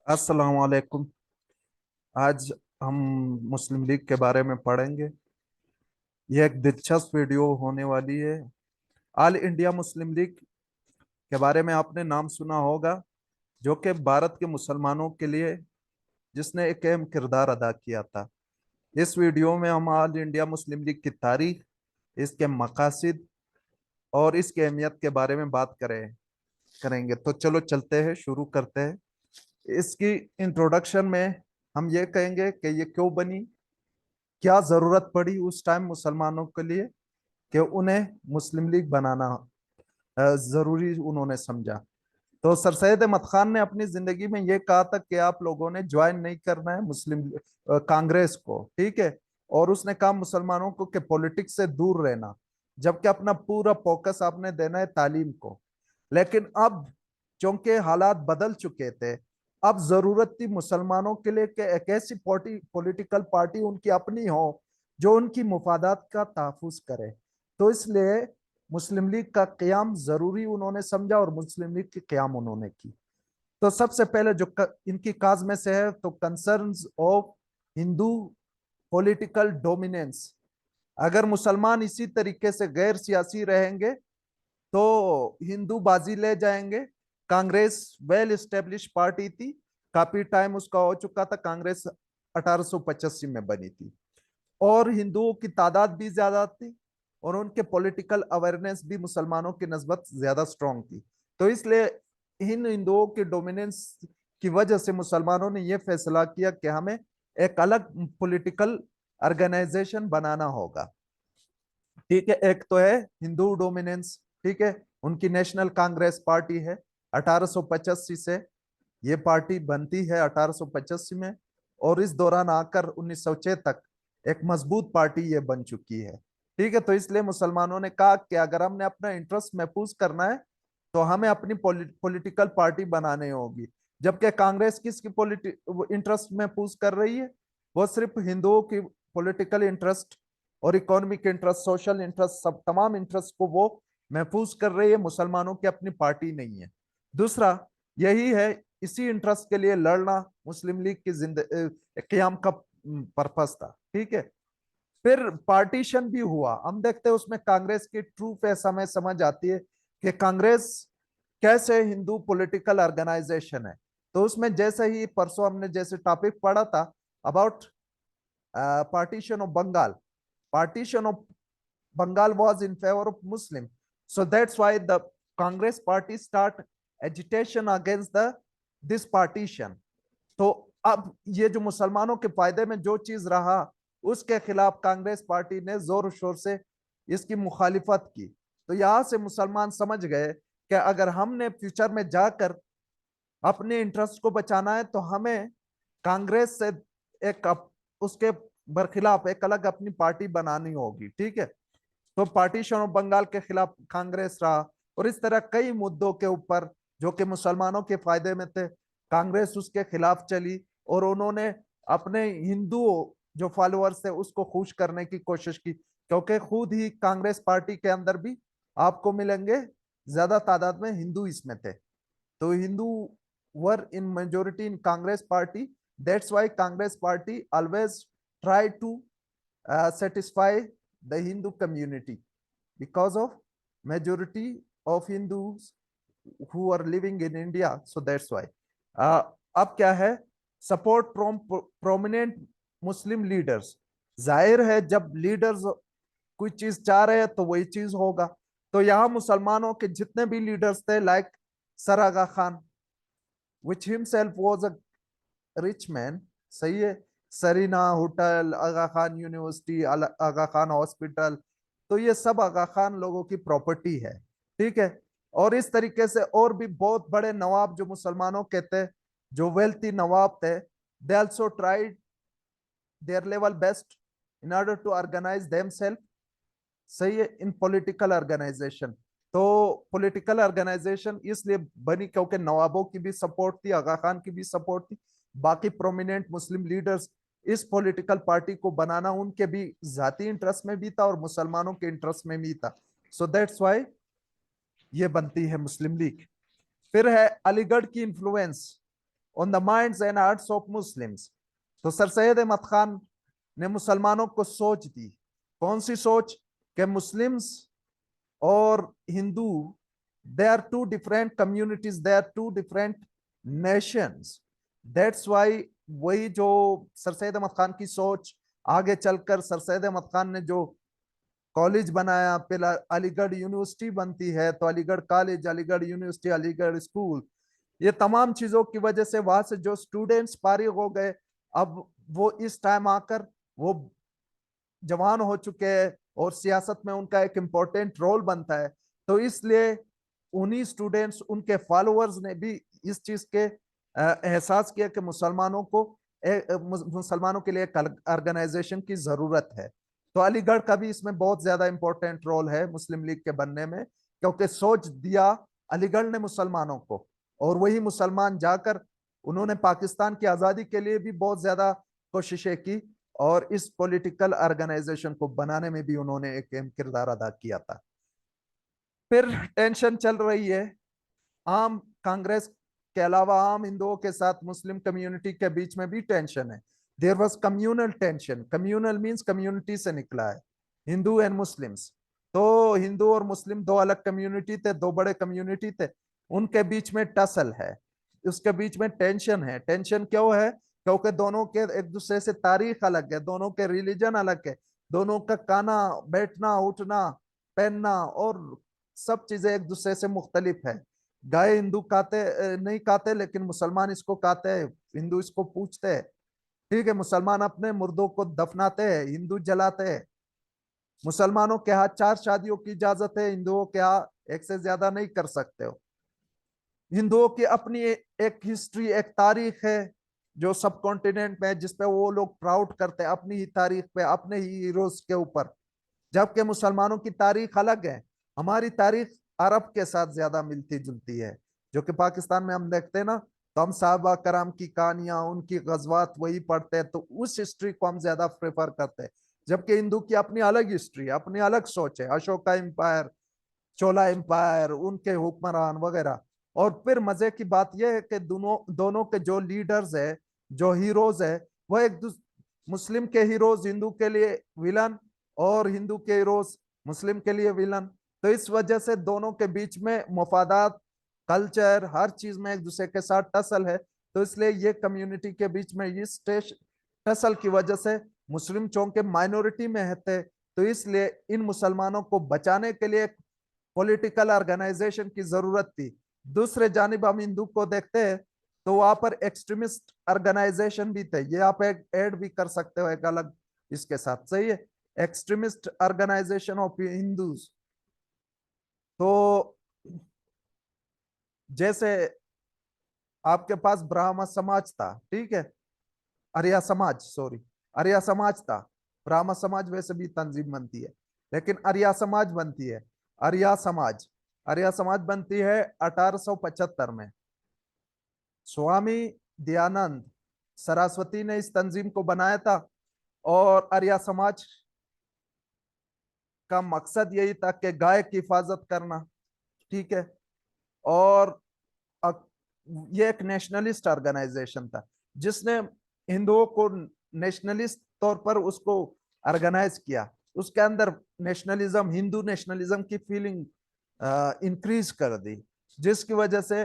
अस्सलाम वालेकुम। आज हम मुस्लिम लीग के बारे में पढ़ेंगे। यह एक दिलचस्प वीडियो होने वाली है। ऑल इंडिया मुस्लिम लीग के बारे में आपने नाम सुना होगा, जो कि भारत के मुसलमानों के लिए जिसने एक अहम किरदार अदा किया था। इस वीडियो में हम ऑल इंडिया मुस्लिम लीग की तारीख, इसके मकासद और इसकी अहमियत के बारे में बात करेंगे। तो चलो चलते हैं, शुरू करते हैं। इसकी इंट्रोडक्शन में हम ये कहेंगे कि ये क्यों बनी, क्या जरूरत पड़ी उस टाइम मुसलमानों के लिए कि उन्हें मुस्लिम लीग बनाना जरूरी उन्होंने समझा। तो सर सैयद अहमद खान ने अपनी जिंदगी में ये कहा था कि आप लोगों ने ज्वाइन नहीं करना है कांग्रेस को, ठीक है। और उसने कहा मुसलमानों को कि पॉलिटिक्स से दूर रहना, जबकि अपना पूरा फोकस आपने देना है तालीम को। लेकिन अब चूंकि हालात बदल चुके थे, अब जरूरत थी मुसलमानों के लिए कि एक ऐसी पॉलिटिकल पार्टी उनकी अपनी हो जो उनकी मुफादात का तहफुज करे। तो इसलिए मुस्लिम लीग का क्याम जरूरी उन्होंने समझा और मुस्लिम लीग की क्याम उन्होंने की। तो सबसे पहले जो इनकी काज में से है, तो concerns of Hindu political dominance. अगर मुसलमान इसी तरीके से गैर सियासी रहेंगे तो हिंदू बाजी ले जाएंगे। कांग्रेस वेल स्टेब्लिश पार्टी थी, काफी टाइम उसका हो चुका था। कांग्रेस 1885 में बनी थी और हिंदुओं की तादाद भी ज्यादा थी और उनके पॉलिटिकल अवेयरनेस भी मुसलमानों की नस्बत ज्यादा स्ट्रांग थी। तो इसलिए इन हिंदुओं के डोमिनेंस की वजह से मुसलमानों ने यह फैसला किया कि हमें एक अलग पॉलिटिकल ऑर्गेनाइजेशन बनाना होगा, ठीक है। एक तो है हिंदू डोमिनेंस, ठीक है। उनकी नेशनल कांग्रेस पार्टी है 1885 से, ये पार्टी बनती है 1885 में और इस दौरान आकर 1906 तक एक मजबूत पार्टी ये बन चुकी है, ठीक है। तो इसलिए मुसलमानों ने कहा कि अगर हमने अपना इंटरेस्ट महफूज करना है तो हमें अपनी पॉलिटिकल पार्टी बनानी होगी। जबकि कांग्रेस किसकी इंटरेस्ट महफूज कर रही है? वो सिर्फ हिंदुओं की पॉलिटिकल इंटरेस्ट और इकोनॉमिक इंटरेस्ट, सोशल इंटरेस्ट, सब तमाम इंटरेस्ट को वो महफूज कर रही है। मुसलमानों की अपनी पार्टी नहीं है। दूसरा यही है, इसी इंटरेस्ट के लिए लड़ना मुस्लिम लीग की क्याम का पर्पस था, ठीक है। फिर पार्टीशन भी हुआ, हम देखते हैं उसमें कांग्रेस की ट्रू फेस हमें समझ आती है कि कांग्रेस कैसे हिंदू पॉलिटिकल ऑर्गेनाइजेशन है। तो उसमें जैसे ही परसों हमने जैसे टॉपिक पढ़ा था about partition of Bengal. Partition of Bengal was in favor of Muslim. So that's why the Congress party start agitation against the this partition. तो अब ये जो मुसलमानों के फायदे में जो चीज रहा उसके खिलाफ कांग्रेस पार्टी ने जोर शोर से इसकी मुखालिफत की। तो यहां से मुसलमान समझ गए कि अगर हमने फ्यूचर में जाकर अपने इंटरेस्ट को बचाना है तो हमें कांग्रेस से एक उसके बरखिलाफ एक अलग अपनी पार्टी बनानी होगी, ठीक है। तो पार्टीशन ऑफ बंगाल के खिलाफ कांग्रेस रहा और इस तरह कई मुद्दों के ऊपर जो कि मुसलमानों के फायदे में थे, कांग्रेस उसके खिलाफ चली और उन्होंने अपने हिंदुओं जो फॉलोअर्स थे उसको खुश करने की कोशिश की, क्योंकि खुद ही कांग्रेस पार्टी के अंदर भी आपको मिलेंगे ज्यादा तादाद में हिंदू इसमें थे। तो Hindu were in majority in Congress party. That's why Congress party always try to satisfy the Hindu community because of majority of Hindus who are living in India. So that's why. अब क्या है, support from prominent Muslim leaders. जाहिर है जब leaders कोई चीज चाह रहे हैं तो वही चीज होगा। तो यहाँ मुसलमानों के जितने भी लीडर्स थे, like sir Aga Khan, which himself was a rich man, सही है। Serena hotel, Aga Khan university, Aga Khan hospital, तो ये सब आगा खान लोगों की प्रॉपर्टी है, ठीक है। और इस तरीके से और भी बहुत बड़े नवाब जो मुसलमानों के थे, जो वेल्थी नवाब थे, they also tried their level best in order to organise themselves, सही है, इन पॉलिटिकल ऑर्गेनाइजेशन। तो पॉलिटिकल ऑर्गेनाइजेशन इसलिए बनी क्योंकि नवाबों की भी सपोर्ट थी, आगा खान की भी सपोर्ट थी, बाकी प्रोमिनेंट मुस्लिम लीडर्स। इस पॉलिटिकल पार्टी को बनाना उनके भी जाती इंटरेस्ट में भी था और मुसलमानों के इंटरेस्ट में भी था। सो दैट्स वाई ये बनती है मुस्लिम लीग। फिर है अलीगढ़ की influence on the minds and hearts of Muslims. तो सर सैयद अहमद खान ने मुसलमानों को सोच दी। कौन सी सोच? कि मुस्लिम्स और Hindu, they are two different communities, they are two different nations. That's why वही जो सर सैयद अहमद खान की सोच, आगे चलकर सर सैयद अहमद खान ने जो कॉलेज बनाया, पहला अलीगढ़ यूनिवर्सिटी बनती है, तो Aligarh college, Aligarh university, Aligarh school, ये तमाम चीजों की वजह से वहां से जो स्टूडेंट्स फारिग हो गए, अब वो इस टाइम आकर वो जवान हो चुके हैं और सियासत में उनका एक इम्पोर्टेंट रोल बनता है। तो इसलिए उन्हीं स्टूडेंट्स, उनके फॉलोअर्स ने भी इस चीज के एहसास किया कि मुसलमानों को मुसलमानों के लिए एक ऑर्गेनाइजेशन की जरूरत है। तो अलीगढ़ का भी इसमें बहुत ज्यादा इंपॉर्टेंट रोल है मुस्लिम लीग के बनने में, क्योंकि सोच दिया अलीगढ़ ने मुसलमानों को, और वही मुसलमान जाकर उन्होंने पाकिस्तान की आजादी के लिए भी बहुत ज्यादा कोशिशें की, और इस पॉलिटिकल ऑर्गेनाइजेशन को बनाने में भी उन्होंने एक अहम किरदार अदा किया था। फिर टेंशन चल रही है आम कांग्रेस के अलावा आम हिंदुओं के साथ मुस्लिम कम्युनिटी के बीच में भी टेंशन है। There was communal tension. Communal means community से निकला है, हिंदू एंड मुस्लिम्स। तो हिंदू और मुस्लिम दो अलग कम्युनिटी थे, दो बड़े कम्युनिटी थे, उनके बीच में टसल है, उसके बीच में टेंशन है। टेंशन क्यों है? क्योंकि दोनों के एक दूसरे से तारीख अलग है, दोनों के रिलीजन अलग है, दोनों का खाना, बैठना, उठना, पहनना और सब चीजें एक दूसरे से मुख्तलिफ है। गाय हिंदू खाते नहीं खाते, लेकिन मुसलमान इसको खाते हैं, हिंदू इसको पूछते हैं। ठीक है, मुसलमान अपने मुर्दों को दफनाते हैं, हिंदू जलाते हैं। मुसलमानों के यहाँ 4 शादियों की इजाजत है, हिंदुओं के यहाँ एक से ज्यादा नहीं कर सकते हो। हिंदुओं की अपनी एक हिस्ट्री, एक तारीख है जो सब कॉन्टिनेंट में, जिसपे वो लोग प्राउड करते हैं अपनी ही तारीख पे, अपने ही हीरोज के ऊपर। जबकि मुसलमानों की तारीख अलग है। हमारी तारीख अरब के साथ ज्यादा मिलती जुलती है, जो कि पाकिस्तान में हम देखते हैं ना, तो हम साहबा कराम की कहानियां, उनकी गजवात वही पढ़ते हैं, तो उस हिस्ट्री को हम ज्यादा प्रेफर करते हैं। जबकि हिंदू की अपनी अलग हिस्ट्री, अपनी अलग सोच है, अशोका एम्पायर, चोला एम्पायर, उनके हुक्मरान वगैरह। और फिर मजे की बात यह है कि दोनों दोनों के जो लीडर्स है, जो हीरोज है, वो एक मुस्लिम के हीरोज हिंदू के लिए विलन, और हिंदू के हीरोज मुस्लिम के लिए विलन। तो इस वजह से दोनों के बीच में मफादात, कल्चर, हर चीज में एक दूसरे के साथ टसल है। तो इसलिए ये कम्युनिटी के बीच में इस टसल की वजह से मुस्लिम चौंके माइनॉरिटी में थे। तो इसलिए इन मुसलमानों को बचाने के लिए पॉलिटिकल ऑर्गेनाइजेशन की जरूरत थी। दूसरे जानिब हम हिंदू को देखते हैं, तो वहां पर एक्सट्रीमिस्ट ऑर्गेनाइजेशन भी थे। ये आप एक ऐड भी कर सकते हो एक अलग इसके साथ, सही है, एक्सट्रीमिस्ट ऑर्गेनाइजेशन ऑफ हिंदूज। तो जैसे आपके पास ब्राह्मण समाज था, ठीक है, आर्य समाज, सॉरी, आर्य समाज था। ब्राह्मण समाज वैसे भी तंजीम बनती है, लेकिन आर्य समाज बनती है। आर्य समाज, आर्य समाज बनती है 1875 में। स्वामी दयानंद सरस्वती ने इस तंजीम को बनाया था, और आर्य समाज का मकसद यही था कि गाय की हिफाजत करना, ठीक है। और ये एक नेशनलिस्ट ऑर्गेनाइजेशन था, जिसने हिंदुओं को नेशनलिस्ट तौर पर उसको ऑर्गेनाइज किया। उसके अंदर नेशनलिज्म, हिंदू नेशनलिज्म की फीलिंग इंक्रीज कर दी, जिसकी वजह से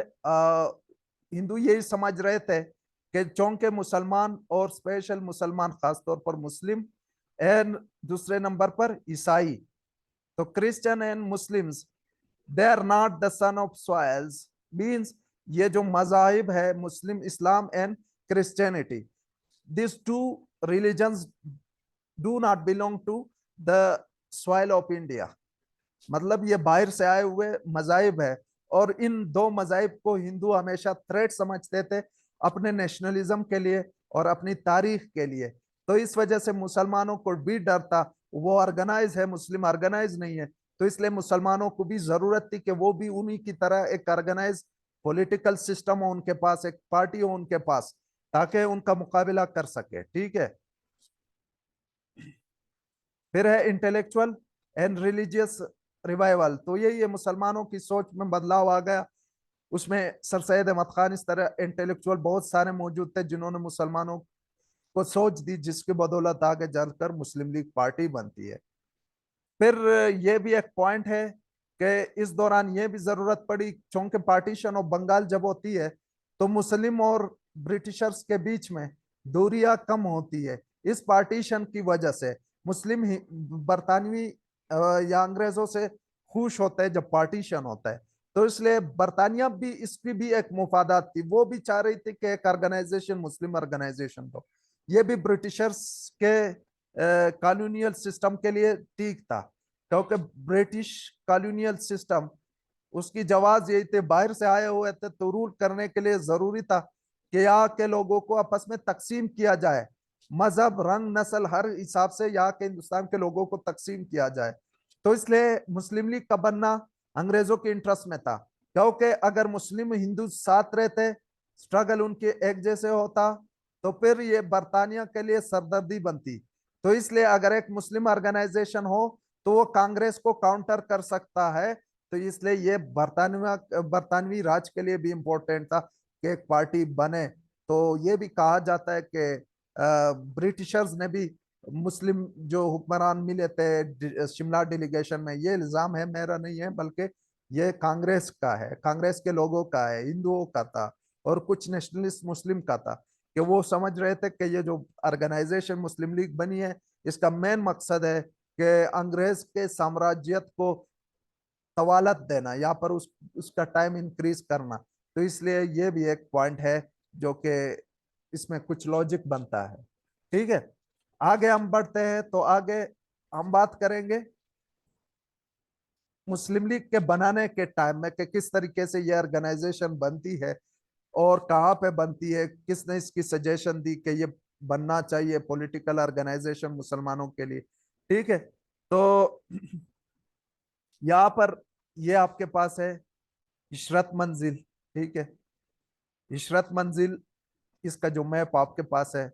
हिंदू यही समझ रहे थे कि चौंके मुसलमान, और स्पेशल मुसलमान, खासतौर पर मुस्लिम, एंड दूसरे नंबर पर ईसाई, तो Christian and Muslims, they are not the son of soils. Means ये जो मजाहिब है, Muslim, Islam and Christianity, this two religions do not belong to the soil of India. मतलब ये बाहर से आए हुए मजाहिब है, और इन दो मजाहिब को हिंदू हमेशा थ्रेट समझते थे अपने नेशनलिज्म के लिए और अपनी तारीख के लिए। तो इस वजह से मुसलमानों को भी डर था, वो ऑर्गेनाइज है, मुस्लिम ऑर्गेनाइज नहीं है। तो इसलिए मुसलमानों को भी जरूरत थी कि वो भी उन्हीं की तरह एक ऑर्गेनाइज पॉलिटिकल सिस्टम हो उनके पास, एक पार्टी हो उनके पास, ताकि उनका मुकाबला कर सके, ठीक है। फिर है इंटेलेक्चुअल एंड रिलीजियस रिवाइवल। तो यही है, मुसलमानों की सोच में बदलाव आ गया, उसमें सर सैयद अहमद खान, इस तरह इंटेलेक्चुअल बहुत सारे मौजूद थे जिन्होंने मुसलमानों को सोच दी, जिसकी बदौलत आगे चलकर मुस्लिम लीग पार्टी बनती है। फिर ये भी एक पॉइंट है कि इस दौरान ये भी जरूरत पड़ी, चूंकि पार्टीशन ऑफ बंगाल जब होती है तो मुस्लिम और ब्रिटिशर्स के बीच में दूरियां कम होती है। इस पार्टीशन की वजह से मुस्लिम बरतानवी या अंग्रेजों से खुश होते हैं जब पार्टीशन होता है। तो इसलिए बरतानिया भी, इसकी भी एक मुफादात थी, वो भी चाह रही थी कि एक ऑर्गेनाइजेशन मुस्लिम ऑर्गेनाइजेशन हो। ये भी ब्रिटिशर्स के कॉलोनियल सिस्टम के लिए ठीक था, क्योंकि ब्रिटिश कॉलोनियल सिस्टम, उसकी जवाब यही थे, बाहर से आए हुए थे तो रूल करने के लिए जरूरी था कि यहाँ के लोगों को आपस में तकसीम किया जाए, मजहब, रंग, नस्ल, हर हिसाब से यहाँ के हिंदुस्तान के लोगों को तकसीम किया जाए। तो इसलिए मुस्लिम लीग का बनना अंग्रेजों के इंटरेस्ट में था, क्योंकि अगर मुस्लिम हिंदू साथ रहते, स्ट्रगल उनके एक जैसे होता, तो फिर ये बरतानिया के लिए सरदर्दी बनती। तो इसलिए अगर एक मुस्लिम ऑर्गेनाइजेशन हो तो वो कांग्रेस को काउंटर कर सकता है। तो इसलिए ये बरतानवी राज के लिए भी इम्पोर्टेंट था कि एक पार्टी बने। तो ये भी कहा जाता है कि ब्रिटिशर्स ने भी मुस्लिम जो हुक्मरान मिले थे शिमला डेलीगेशन में, ये इल्जाम है, मेरा नहीं है, बल्कि ये कांग्रेस का है, कांग्रेस के लोगों का है, हिंदुओं का था और कुछ नेशनलिस्ट मुस्लिम का था, कि वो समझ रहे थे कि ये जो ऑर्गेनाइजेशन मुस्लिम लीग बनी है, इसका मेन मकसद है कि अंग्रेज के साम्राज्यत को तवालत देना, यहाँ पर उसका टाइम इंक्रीज करना। तो इसलिए ये भी एक पॉइंट है जो कि इसमें कुछ लॉजिक बनता है। ठीक है, आगे हम बढ़ते हैं। तो आगे हम बात करेंगे मुस्लिम लीग के बनाने के टाइम में कि किस तरीके से ये ऑर्गेनाइजेशन बनती है और कहाँ पे बनती है, किसने इसकी सजेशन दी कि ये बनना चाहिए पॉलिटिकल ऑर्गेनाइजेशन मुसलमानों के लिए। ठीक है, तो यहाँ पर ये आपके पास है इशरत मंजिल। ठीक है, इशरत मंजिल, इसका जो मैप आपके पास है,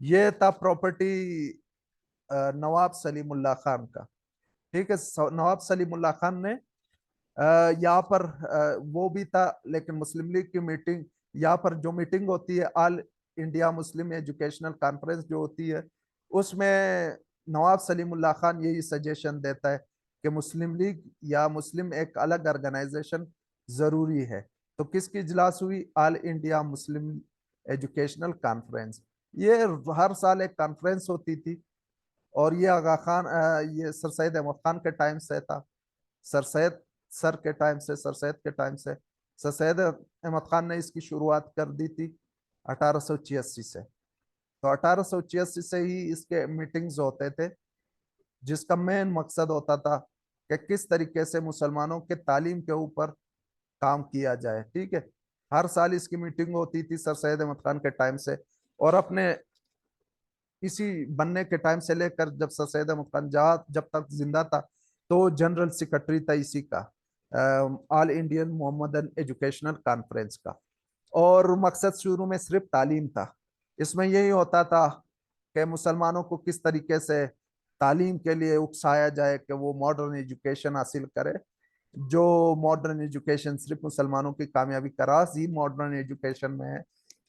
ये था प्रॉपर्टी नवाब सलीमुल्लाह खान का। ठीक है, नवाब सलीमुल्लाह खान ने यहाँ पर वो भी था, लेकिन मुस्लिम लीग की मीटिंग, यहाँ पर जो मीटिंग होती है all India Muslim educational conference जो होती है, उसमें नवाब सलीमुल्लाह खान यही सजेशन देता है कि मुस्लिम लीग या मुस्लिम एक अलग ऑर्गेनाइजेशन जरूरी है। तो किसकी इजलास हुई? All India Muslim educational conference. ये हर साल एक कॉन्फ्रेंस होती थी, और ये आगा खान, ये सर सैयद अहमद खान के टाइम से था, सर सैयद सर के टाइम से, सर सैयद के टाइम से। सर सैयद अहमद खान ने इसकी शुरुआत कर दी थी 1886 से। तो 1886 से ही इसके मीटिंग्स होते थे, जिसका मेन मकसद होता था कि किस तरीके से मुसलमानों के तालीम के ऊपर काम किया जाए। ठीक है, हर साल इसकी मीटिंग होती थी सर सैयद अहमद खान के टाइम से, और अपने इसी बनने के टाइम से लेकर जब सर सैयद अहमद खान जब तक जिंदा था, तो जनरल सेक्रेटरी था इसी का, all Indian Mohammedan educational conference का। और मकसद शुरू में सिर्फ तालीम था, इसमें यही होता था कि मुसलमानों को किस तरीके से तालीम के लिए उकसाया जाए कि वो मॉडर्न एजुकेशन हासिल करे। जो मॉडर्न एजुकेशन सिर्फ मुसलमानों की कामयाबी का राज ही मॉडर्न एजुकेशन में है।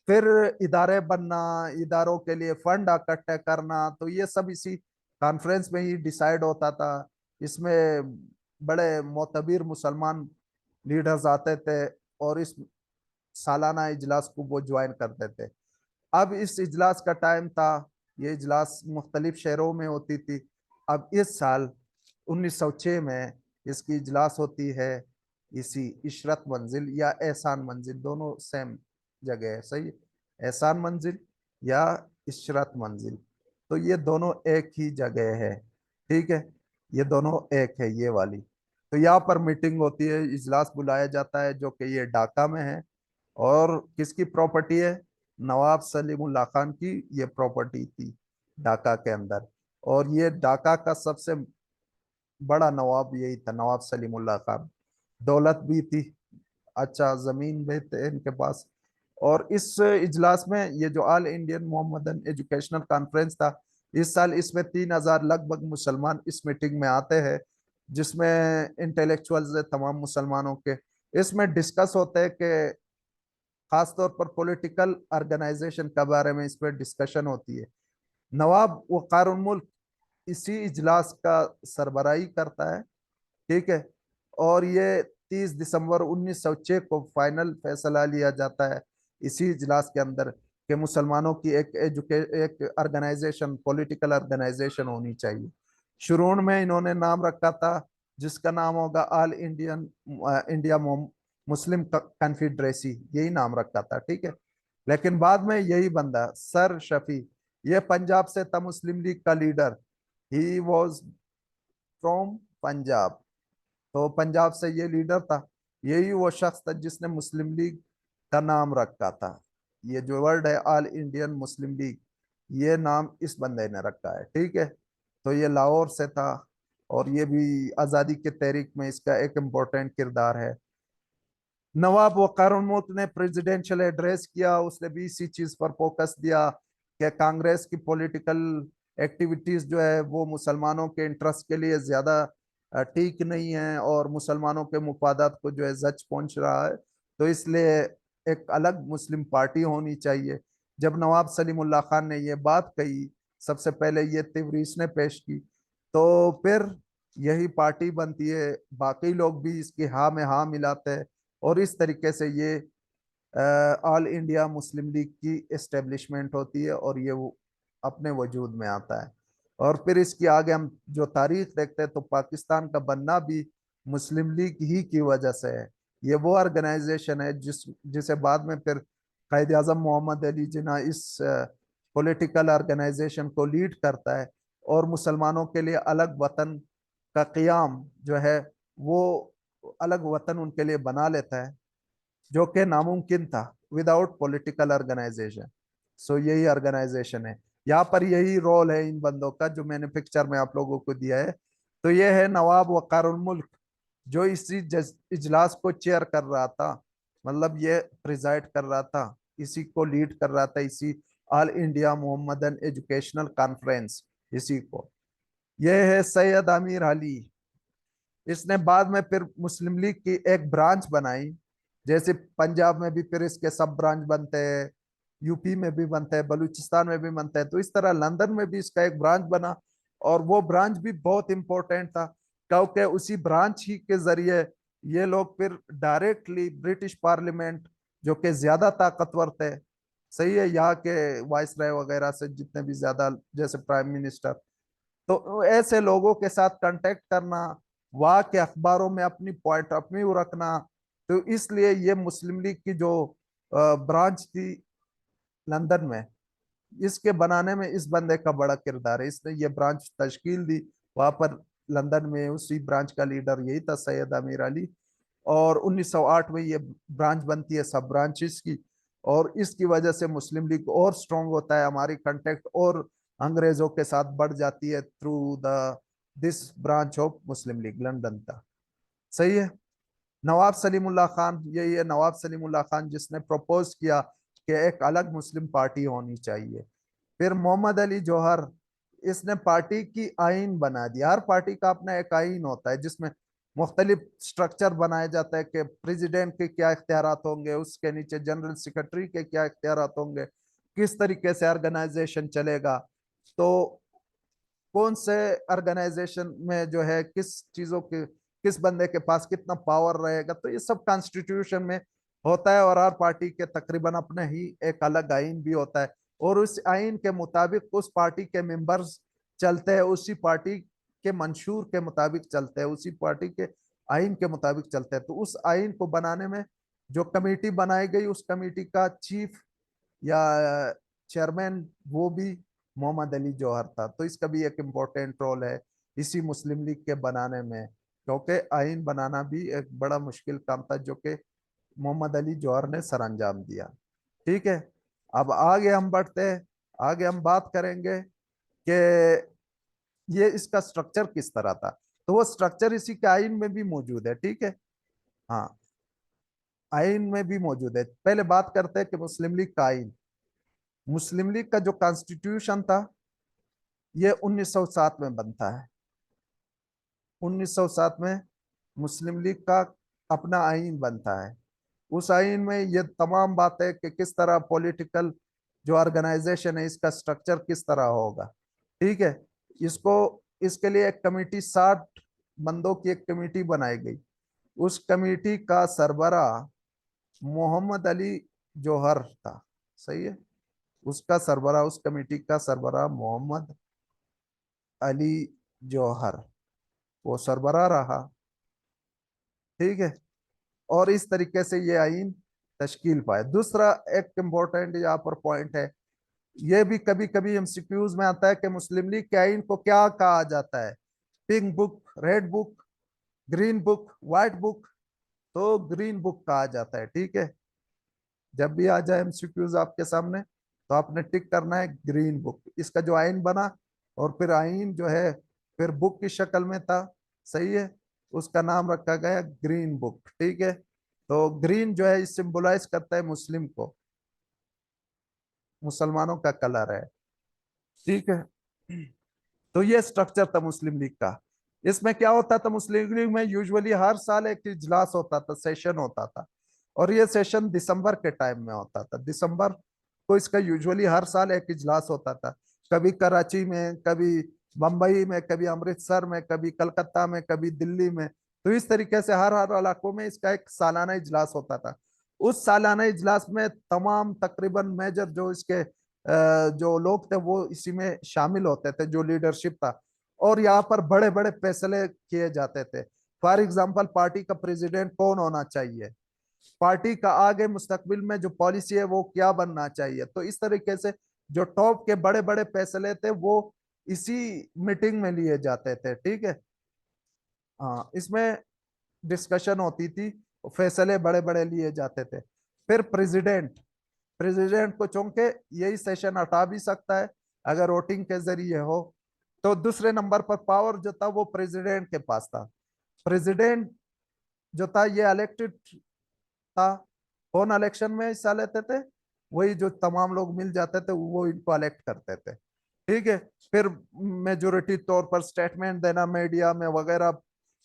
फिर इदारे बनना, इदारों के लिए फंड इकट्ठे करना, तो ये सब इसी कॉन्फ्रेंस में ही डिसाइड होता था। इसमें बड़े मोतबर मुसलमान लीडर्स आते थे और इस सालाना इजलास को वो ज्वाइन करते थे। अब इस इजलास का टाइम था, ये इजलास मुख्तलिफ शहरों में होती थी। अब इस साल 1906 में इसकी इजलास होती है इसी इशरत मंजिल या एहसान मंजिल, दोनों सेम जगह है, सही, एहसान मंजिल या इशरत मंजिल, तो ये दोनों एक ही जगह है। ठीक है, ये दोनों एक है ये वाली। तो यहाँ पर मीटिंग होती है, इजलास बुलाया जाता है, जो कि ये ढाका में है। और किसकी प्रॉपर्टी है? नवाब सलीमुल्लाह खान की ये प्रॉपर्टी थी ढाका के अंदर। और ये ढाका का सबसे बड़ा नवाब यही था, नवाब सलीमुल्लाह खान। दौलत भी थी, अच्छा जमीन भी थे इनके पास। और इस इजलास में ये जो all Indian Mohammedan educational conference था, इस साल इसमें 3,000 लगभग मुसलमान इस मीटिंग में आते हैं, जिसमें इंटेलेक्चुअल्स है तमाम मुसलमानों के, इसमें डिस्कस होते हैं कि खासतौर पर पॉलिटिकल ऑर्गेनाइजेशन के बारे में इस पर डिस्कशन होती है। नवाब वक़ारुल मुल्क इसी इजलास का सरबराही करता है, ठीक है। और ये 30 दिसंबर 1906 को फाइनल फैसला लिया जाता है इसी इजलास के अंदर कि मुसलमानों की एक ऑर्गेनाइजेशन, पॉलिटिकल ऑर्गेनाइजेशन होनी चाहिए। शुरू में इन्होंने नाम रखा था जिसका नाम होगा ऑल इंडिया मुस्लिम कन्फेडरेसी, यही नाम रखा था, ठीक है। लेकिन बाद में यही बंदा सर शफी, ये पंजाब से था, मुस्लिम लीग का leader. He was from Punjab, तो पंजाब से ये लीडर था। यही वो शख्स था जिसने मुस्लिम लीग का नाम रखा था। ये जो वर्ड है ऑल इंडियन मुस्लिम लीग, ये नाम इस बंदे ने रखा है, ठीक है। तो ये लाहौर से था और ये भी आज़ादी के तहरीक में इसका एक इम्पोर्टेंट किरदार है। नवाब वक़ारुल मुल्क ने प्रेसिडेंशियल एड्रेस किया, उसने भी इसी चीज पर फोकस दिया कि कांग्रेस की पॉलिटिकल एक्टिविटीज जो है वो मुसलमानों के इंटरेस्ट के लिए ज्यादा ठीक नहीं है और मुसलमानों के मुफादात को जो है जच पहुंच रहा है, तो इसलिए एक अलग मुस्लिम पार्टी होनी चाहिए। जब नवाब सलीमुल्लाह खान ने ये बात कही, सबसे पहले ये तवरीस ने पेश की, तो फिर यही पार्टी बनती है। बाकी लोग भी इसकी हाँ में हाँ मिलाते हैं और इस तरीके से ये ऑल इंडिया मुस्लिम लीग की एस्टेब्लिशमेंट होती है और ये वो अपने वजूद में आता है। और फिर इसकी आगे हम जो तारीख देखते हैं तो पाकिस्तान का बनना भी मुस्लिम लीग ही की वजह से है। ये वो ऑर्गेनाइजेशन है जिसे बाद में फिर कायद आजम मोहम्मद अली जिन्ना इस पॉलिटिकल ऑर्गेनाइजेशन को लीड करता है और मुसलमानों के लिए अलग वतन का क़याम जो है वो अलग वतन उनके लिए बना लेता है, जो कि नामुमकिन था विदाउट पॉलिटिकल ऑर्गेनाइजेशन। सो यही ऑर्गेनाइजेशन है। यहाँ पर यही रोल है इन बंदों का जो मैंने पिक्चर में आप लोगों को दिया है। तो ये है नवाब वक़ारुल मुल्क जो इसी इजलास को चेयर कर रहा था, मतलब ये प्रिजाइड कर रहा था, इसी को लीड कर रहा था, इसी all India Mohammedan educational conference, इसी को। यह है सैयद आमिर अली। इसने बाद में फिर मुस्लिम लीग की एक ब्रांच बनाई। जैसे पंजाब में भी फिर इसके सब ब्रांच बनते हैं, यूपी में भी बनते हैं, बलूचिस्तान में भी बनते हैं, तो इस तरह लंदन में भी इसका एक ब्रांच बना। और वो ब्रांच भी बहुत इंपॉर्टेंट था क्योंकि उसी ब्रांच ही के जरिए ये लोग फिर डायरेक्टली ब्रिटिश पार्लियामेंट, जो कि ज्यादा ताकतवर थे, सही है, यहाँ के वाइसराय वगैरह से जितने भी ज्यादा, जैसे प्राइम मिनिस्टर, तो ऐसे लोगों के साथ कांटेक्ट करना, वहाँ के अखबारों में अपनी पॉइंट ऑफ व्यू रखना, तो इसलिए ये मुस्लिम लीग की जो ब्रांच थी लंदन में, इसके बनाने में इस बंदे का बड़ा किरदार है। इसने ये ब्रांच तश्कील दी वहां पर लंदन में। उसी ब्रांच का लीडर यही था सैयद आमिर अली। और 1908 में ये ब्रांच बनती है सब ब्रांचेस की, और इसकी वजह से मुस्लिम लीग और स्ट्रांग होता है, हमारी कांटेक्ट और अंग्रेजों के साथ बढ़ जाती है through the this branch of Muslim league London का। सही है। नवाब सलीमुल्लाह खान, यही है नवाब सलीमुल्लाह खान जिसने प्रपोज किया कि एक अलग मुस्लिम पार्टी होनी चाहिए। फिर मोहम्मद अली जौहर, इसने पार्टी की आइन बना दिया। हर पार्टी का अपना एक आइन होता है जिसमें मुख्तलिफ स्ट्रक्चर बनाए जाते हैं कि प्रेसिडेंट के क्या इख्तियारात होंगे, उसके नीचे जनरल सेक्रेटरी के क्या इख्तियारात होंगे, किस तरीके से ऑर्गेनाइजेशन चलेगा, तो कौन से ऑर्गेनाइजेशन में जो है किस चीजों के, किस बंदे के पास कितना पावर रहेगा, तो ये सब कॉन्स्टिट्यूशन में होता है। और हर पार्टी के तकरीबन अपने ही एक अलग आइन भी होता है और उस आइन के मुताबिक उस पार्टी के मेंबर्स चलते हैं, उसी पार्टी के मंशूर के मुताबिक चलते हैं, उसी पार्टी के आइन के मुताबिक चलते हैं। तो उस आइन को बनाने में जो कमेटी बनाई गई, उस कमेटी का चीफ या चेयरमैन वो भी मोहम्मद अली जौहर था। तो इसका भी एक इम्पोर्टेंट रोल है इसी मुस्लिम लीग के बनाने में, क्योंकि आइन बनाना भी एक बड़ा मुश्किल काम था जो कि मोहम्मद अली जौहर ने सर अंजाम दिया। ठीक है। अब आगे हम बढ़ते हैं, आगे हम बात करेंगे कि ये इसका स्ट्रक्चर किस तरह था। तो वो स्ट्रक्चर इसी के आइन में भी मौजूद है, ठीक है। हाँ, आइन में भी मौजूद है। पहले बात करते हैं कि मुस्लिम लीग का आइन। मुस्लिम लीग का जो कॉन्स्टिट्यूशन था ये 1907 में बनता है। 1907 में मुस्लिम लीग का अपना आईन बनता है। उस आईन में ये तमाम बातें कि किस तरह पॉलिटिकल जो ऑर्गेनाइजेशन है इसका स्ट्रक्चर किस तरह होगा। ठीक है। इसको इसके लिए एक कमेटी 60 बंदों की एक कमेटी बनाई गई। उस कमेटी का सरबराह मोहम्मद अली जौहर था। सही है। उसका सरबराह, उस कमेटी का सरबराह मोहम्मद अली जौहर, वो सरबराह रहा। ठीक है। और इस तरीके से ये आइन तश्कील पाए। दूसरा एक इम्पोर्टेंट यहाँ पर पॉइंट है, ये भी कभी कभी एमसीक्यूज में आता है कि मुस्लिम लीग के आइन को क्या कहा जाता है, pink book, red book, green book, white book. तो ग्रीन बुक कहा जाता है। ठीक है। जब भी आ जाए एमसीक्यूज आपके सामने तो आपने टिक करना है ग्रीन बुक। इसका जो आइन बना और फिर आइन जो है फिर बुक की शक्ल में था। सही है। उसका नाम रखा गया ग्रीन बुक। ठीक है। तो ग्रीन जो है सिंबलाइज करता है मुस्लिम को, मुसलमानों का कलर है। ठीक है। तो ये स्ट्रक्चर था मुस्लिम लीग का। इसमें क्या होता था, मुस्लिम लीग में यूजुअली हर साल एक इजलास होता था, सेशन होता था। और ये सेशन दिसंबर के टाइम में होता था। दिसंबर को इसका यूजुअली हर साल एक इजलास होता था। कभी कराची में, कभी बंबई में, कभी अमृतसर में, कभी कलकत्ता में, कभी दिल्ली में। तो इस तरीके से हर हर इलाकों में इसका एक सालाना इजलास होता था। उस सालाना इजलास में तमाम तकरीबन मेजर जो इसके जो लोग थे वो इसी में शामिल होते थे, जो लीडरशिप था। और यहाँ पर बड़े बड़े फैसले किए जाते थे। फॉर एग्जाम्पल, पार्टी का प्रेसिडेंट कौन होना चाहिए, पार्टी का आगे मुस्तकबिल में जो पॉलिसी है वो क्या बनना चाहिए। तो इस तरीके से जो टॉप के बड़े बड़े फैसले थे वो इसी मीटिंग में लिए जाते थे। ठीक है। हाँ, इसमें डिस्कशन होती थी, फैसले बड़े बड़े लिए जाते थे। फिर प्रेसिडेंट, प्रेसिडेंट को चुन के यही सेशन हटा भी सकता है अगर वोटिंग के जरिए हो। तो दूसरे नंबर पर पावर जो था वो प्रेसिडेंट के पास था। प्रेसिडेंट जो था ये इलेक्टेड था। कौन इलेक्शन में हिस्सा लेते थे, वही जो तमाम लोग मिल जाते थे वो इनको इलेक्ट करते थे। ठीक है। फिर मेजोरिटी तौर पर स्टेटमेंट देना मीडिया में वगैरह,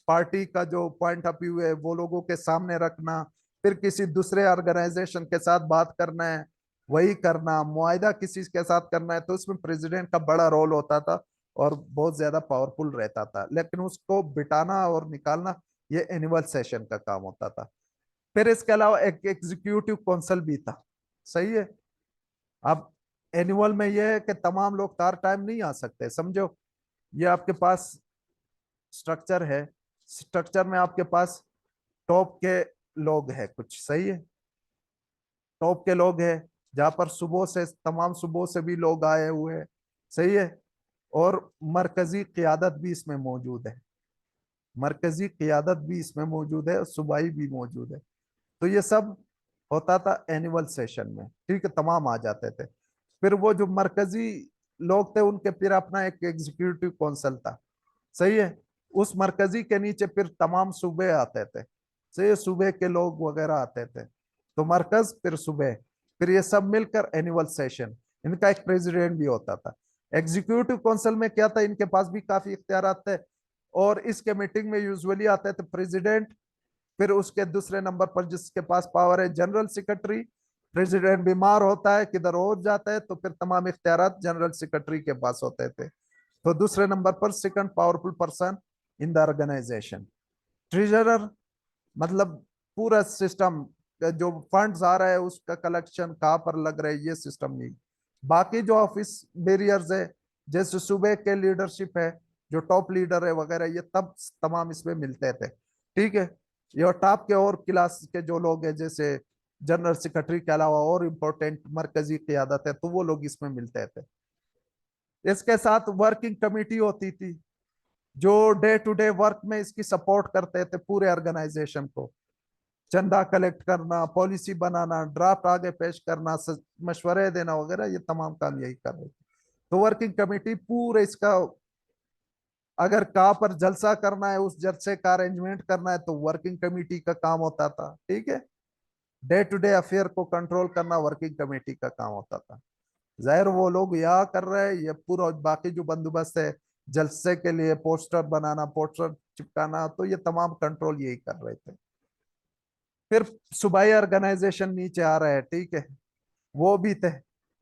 पार्टी का जो पॉइंट ऑफ व्यू है वो लोगों के सामने रखना। फिर किसी दूसरे ऑर्गेनाइजेशन के साथ बात करना है, वही करना, मुआहिदा किसी के साथ करना है, तो इसमें प्रेसिडेंट का बड़ा रोल होता था और बहुत ज्यादा पावरफुल रहता था। लेकिन उसको बिठाना और निकालना ये एनुअल सेशन का काम होता था। फिर इसके अलावा एक एग्जीक्यूटिव काउंसिल भी था। सही है। अब एनुअल में यह है कि तमाम लोग तार टाइम नहीं आ सकते, समझो। ये आपके पास स्ट्रक्चर है। स्ट्रक्चर में आपके पास टॉप के लोग हैं कुछ। सही है। टॉप के लोग हैं जहां पर सुबह से तमाम सुबह से भी लोग आए हुए हैं। सही है। और मरकजी क्यादत भी इसमें मौजूद है। मरकजी क्यादत भी इसमें मौजूद है और सूबाई भी मौजूद है। तो ये सब होता था एनुअल सेशन में। ठीक है। तमाम आ जाते थे। फिर वो जो मरकजी लोग थे उनके फिर अपना एक एग्जीक्यूटिव काउंसिल था। सही है। उस मरकजी के नीचे फिर तमाम सूबे आते थे। सही है। सूबे के लोग वगैरह आते थे। तो मरकज फिर सूबे, फिर ये सब मिलकर एनुअल सेशन, इनका एक प्रेसिडेंट भी होता था। एग्जीक्यूटिव काउंसिल में क्या था, इनके पास भी काफी इख्तियार थे। और इसके मीटिंग में यूजुअली आते थे प्रेसिडेंट, फिर उसके दूसरे नंबर पर जिसके पास पावर है जनरल सेक्रेटरी। प्रेसिडेंट बीमार होता है, किधर हो जाता है, तो फिर तमाम इख्तियार जनरल सेक्रेटरी के पास होते थे। तो दूसरे नंबर पर second powerful person in the organisation treasurer, मतलब पूरा सिस्टम, जो फंड्स आ रहा है उसका कलेक्शन कहाँ पर लग रहा है ये सिस्टम नहीं। बाकी जो ऑफिस बेरियर्स है, जैसे सूबे के लीडरशिप है, जो टॉप लीडर है वगैरह, ये तब तमाम इसमें मिलते थे। ठीक है। ये टॉप के और क्लास के जो लोग हैं जैसे जनरल सेक्रेटरी के अलावा और इम्पोर्टेंट मरकजी क्यादत है तो वो लोग इसमें मिलते थे। इसके साथ वर्किंग कमेटी होती थी जो डे टू डे वर्क में इसकी सपोर्ट करते थे पूरे ऑर्गेनाइजेशन को। चंदा कलेक्ट करना, पॉलिसी बनाना, ड्राफ्ट आगे पेश करना, मशवरे देना वगैरह, ये तमाम काम यही कर रहे थे। तो वर्किंग कमेटी पूरे इसका, अगर कहाँ पर जलसा करना है उस जलसे का अरेंजमेंट करना है तो वर्किंग कमेटी का काम होता था। ठीक है। डे टू डे अफेयर को कंट्रोल करना वर्किंग कमेटी का काम होता था। जाहिर वो लोग यहाँ कर रहे हैं, ये पूरा बाकी जो बंदोबस्त है जलसे के लिए, पोस्टर बनाना, पोस्टर चिपकाना, तो ये तमाम कंट्रोल यही कर रहे थे। फिर सूबाई ऑर्गेनाइजेशन नीचे आ रहा है, ठीक है, वो भी थे।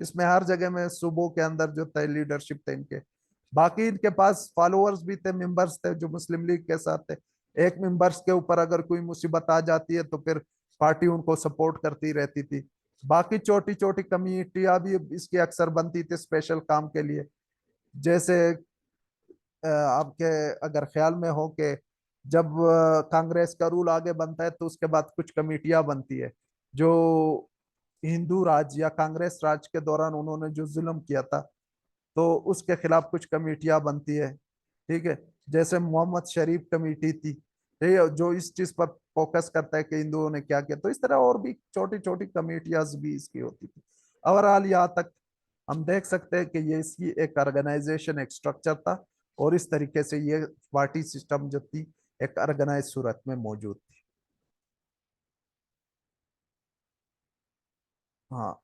इसमें हर जगह में सूबों के अंदर जो थे लीडरशिप थे इनके। बाकी इनके पास फॉलोअर्स भी थे, मेंबर्स थे जो मुस्लिम लीग के साथ थे। एक मेंबर्स के ऊपर अगर कोई मुसीबत आ जाती है तो फिर पार्टी उनको सपोर्ट करती रहती थी। बाकी छोटी छोटी कम्युनिटियां भी इसकी अक्सर बनती थी स्पेशल काम के लिए। जैसे आपके अगर ख्याल में हो कि जब कांग्रेस का रूल आगे बनता है तो उसके बाद कुछ कमेटियां बनती है जो हिंदू राज या कांग्रेस राज के दौरान उन्होंने जो जुल्म किया था, तो उसके खिलाफ कुछ कमेटियां बनती है, ठीक है। जैसे मोहम्मद शरीफ कमेटी थी, ठीक है, जो इस चीज पर फोकस करता है कि हिंदुओं ने क्या किया। तो इस तरह और भी छोटी छोटी कमेटियां भी इसकी होती थी। ओवरऑल यहाँ तक हम देख सकते हैं कि ये इसकी एक ऑर्गेनाइजेशन, एक स्ट्रक्चर था, और इस तरीके से ये पार्टी सिस्टम जो थी एक ऑर्गेनाइज सूरत में मौजूद थी। हाँ,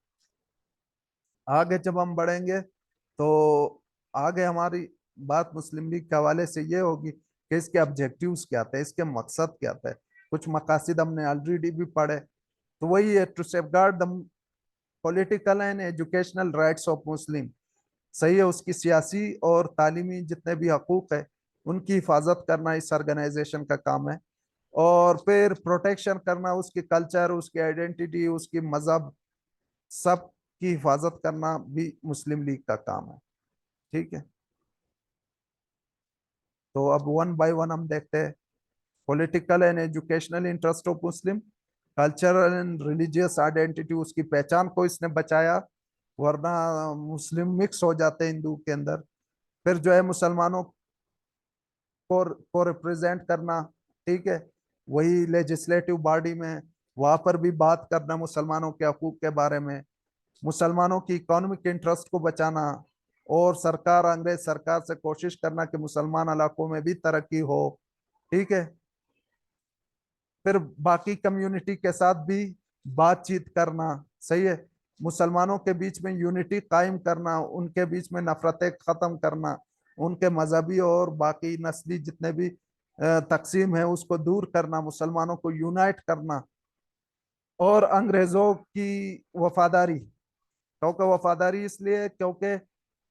आगे जब हम बढ़ेंगे तो आगे हमारी बात मुस्लिम लीग के हवाले से ये होगी कि इसके ऑब्जेक्टिव्स क्या थे, इसके मकसद क्या थे। कुछ मकासद हमने ऑलरेडी भी पढ़े। तो वही है, to safeguard the political and educational rights of Muslim. सही है, उसकी सियासी और तालीमी जितने भी हकूक है उनकी हिफाजत करना इस ऑर्गेनाइजेशन का काम है। और फिर प्रोटेक्शन करना उसकी कल्चर, उसकी आइडेंटिटी, उसकी मजहब, सब की हिफाजत करना भी मुस्लिम लीग का काम है, ठीक है। तो अब वन बाय वन हम देखते हैं। Political and educational interest of Muslim, cultural and religious identity, उसकी पहचान को इसने बचाया, वरना मुस्लिम मिक्स हो जाते हैं हिंदू के अंदर। फिर जो है मुसलमानों को रिप्रेजेंट करना, ठीक है, वही लेजिस्लेटिव बॉडी में, वहां पर भी बात करना मुसलमानों के हकूक के बारे में, मुसलमानों की इकोनॉमिक इंटरेस्ट को बचाना, और सरकार, अंग्रेज सरकार से कोशिश करना कि मुसलमान इलाकों में भी तरक्की हो, ठीक है। फिर बाकी कम्युनिटी के साथ भी बातचीत करना, सही है, मुसलमानों के बीच में यूनिटी कायम करना, उनके बीच में नफरतें खत्म करना, उनके मजहबी और बाकी नस्ली जितने भी तकसीम है उसको दूर करना, मुसलमानों को यूनाइट करना। और अंग्रेजों की वफादारी, क्योंकि वफादारी इसलिए क्योंकि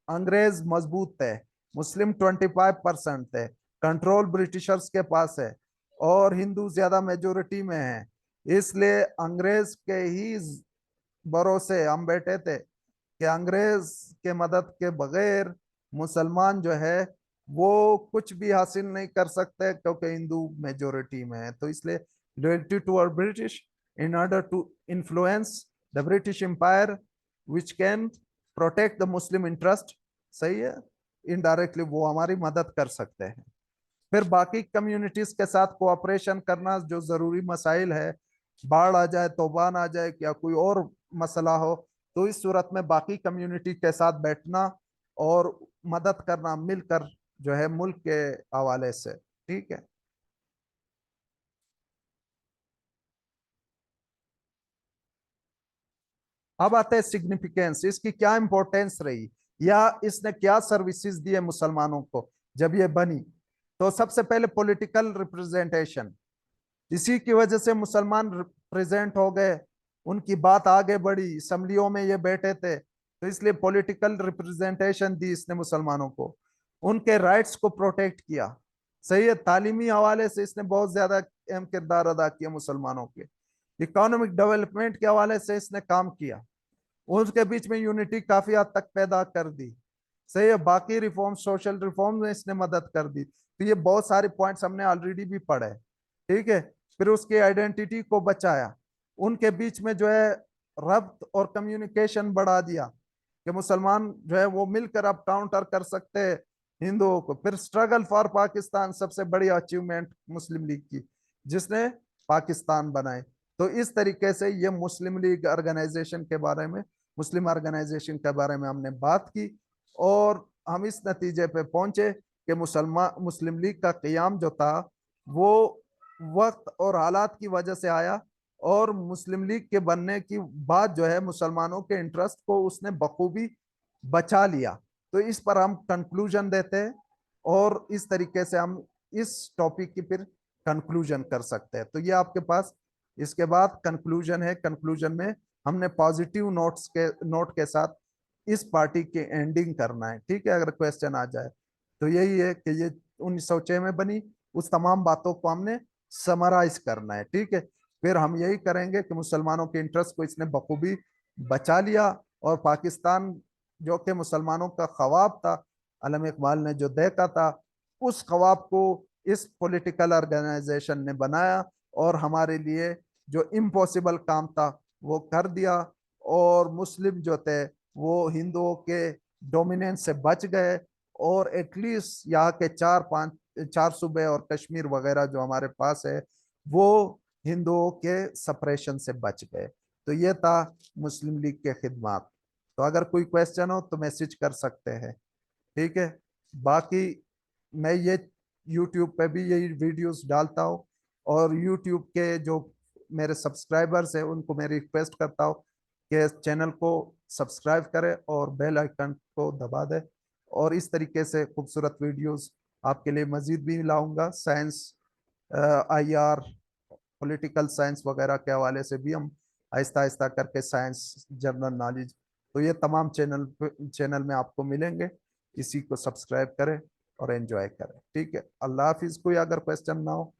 अंग्रेज मजबूत थे, मुस्लिम 25% थे, कंट्रोल ब्रिटिशर्स के पास है, और हिंदू ज्यादा मेजोरिटी में है। इसलिए अंग्रेज के ही भरोसे हम बैठे थे कि अंग्रेज के मदद के बगैर मुसलमान जो है वो कुछ भी हासिल नहीं कर सकते, क्योंकि हिंदू मेजोरिटी में है। तो इसलिए loyalty toward British in order to influence the British empire which can protect the Muslim interest, सही है, इनडायरेक्टली वो हमारी मदद कर सकते हैं। फिर बाकी कम्युनिटीज के साथ कोऑपरेशन करना, जो जरूरी मसाइल है, बाढ़ आ जाए, तूफान आ जाए, या कोई और मसला हो, तो इस सूरत में बाकी कम्युनिटी के साथ बैठना और मदद करना मिलकर, जो है मुल्क के हवाले से, ठीक है। अब आते हैं सिग्निफिकेंस, इसकी क्या इंपॉर्टेंस रही, या इसने क्या सर्विसेज दिए मुसलमानों को जब ये बनी। तो सबसे पहले पॉलिटिकल रिप्रेजेंटेशन, इसी की वजह से मुसलमान प्रेजेंट हो गए, उनकी बात आगे बढ़ी, असम्बलियों में ये बैठे थे, तो इसलिए पॉलिटिकल रिप्रेजेंटेशन दी इसने मुसलमानों को। उनके राइट्स को प्रोटेक्ट किया, सही है, तालीमी हवाले से इसने बहुत ज्यादा अहम किरदार अदा किया मुसलमानों के। इकोनॉमिक डेवलपमेंट के हवाले से इसने काम किया, उसके बीच में यूनिटी काफी हद तक पैदा कर दी, सही है। बाकी रिफॉर्म, सोशल रिफॉर्म में इसने मदद कर दी। तो ये बहुत सारे पॉइंट्स हमने ऑलरेडी भी पढ़े, ठीक है। फिर उसकी आइडेंटिटी को बचाया, उनके बीच में जो है रब्त और कम्युनिकेशन बढ़ा दिया कि मुसलमान जो है वो मिलकर अब काउंटर कर सकते हैं हिंदुओं को। फिर स्ट्रगल फॉर पाकिस्तान, सबसे बड़ी अचीवमेंट मुस्लिम लीग की, जिसने पाकिस्तान बनाए। तो इस तरीके से ये मुस्लिम लीग ऑर्गेनाइजेशन के बारे में, मुस्लिम ऑर्गेनाइजेशन के बारे में हमने बात की, और हम इस नतीजे पे पहुंचे कि मुसलमान मुस्लिम लीग का क्याम जो था वो वक्त और हालात की वजह से आया, और मुस्लिम लीग के बनने की बाद जो है मुसलमानों के इंटरेस्ट को उसने बखूबी बचा लिया। तो इस पर हम कंक्लूजन देते हैं, और इस तरीके से हम इस टॉपिक की फिर कंक्लूजन कर सकते हैं। तो ये आपके पास इसके बाद कंक्लूजन है। कंक्लूजन में हमने पॉजिटिव नोट के साथ इस पार्टी की एंडिंग करना है, ठीक है। अगर क्वेश्चन आ जाए तो यही है कि ये 1906 में बनी, उस तमाम बातों को हमने समराइज करना है, ठीक है। फिर हम यही करेंगे कि मुसलमानों के इंटरेस्ट को इसने बखूबी बचा लिया, और पाकिस्तान जो कि मुसलमानों का ख्वाब था, अल्लामा इकबाल ने जो देखा था, उस ख्वाब को इस पॉलिटिकल ऑर्गेनाइजेशन ने बनाया और हमारे लिए जो इम्पॉसिबल काम था वो कर दिया। और मुस्लिम जो थे वो हिंदुओं के डोमिनेंस से बच गए, और एटलीस्ट यहाँ के चार सूबे और कश्मीर वगैरह जो हमारे पास है वो हिंदुओं के सपरेशन से बच गए। तो ये था मुस्लिम लीग के खिदमात। तो अगर कोई क्वेश्चन हो तो मैसेज कर सकते हैं, ठीक है। बाकी मैं ये यूट्यूब पे भी यही वीडियोस डालता हूँ, और यूट्यूब के जो मेरे सब्सक्राइबर्स हैं उनको मैं रिक्वेस्ट करता हूँ कि चैनल को सब्सक्राइब करें और बेल आइकन को दबा दें। और इस तरीके से खूबसूरत वीडियोस आपके लिए मजीद भी लाऊंगा। साइंस, आईआर, पॉलिटिकल साइंस वगैरह के हवाले से भी हम आहिस्ता आहिस्ता करके, साइंस, जनरल नॉलेज, तो ये तमाम चैनल में आपको मिलेंगे। इसी को सब्सक्राइब करें और एंजॉय करें, ठीक है। अल्लाह हाफिज। कोई अगर क्वेश्चन ना हो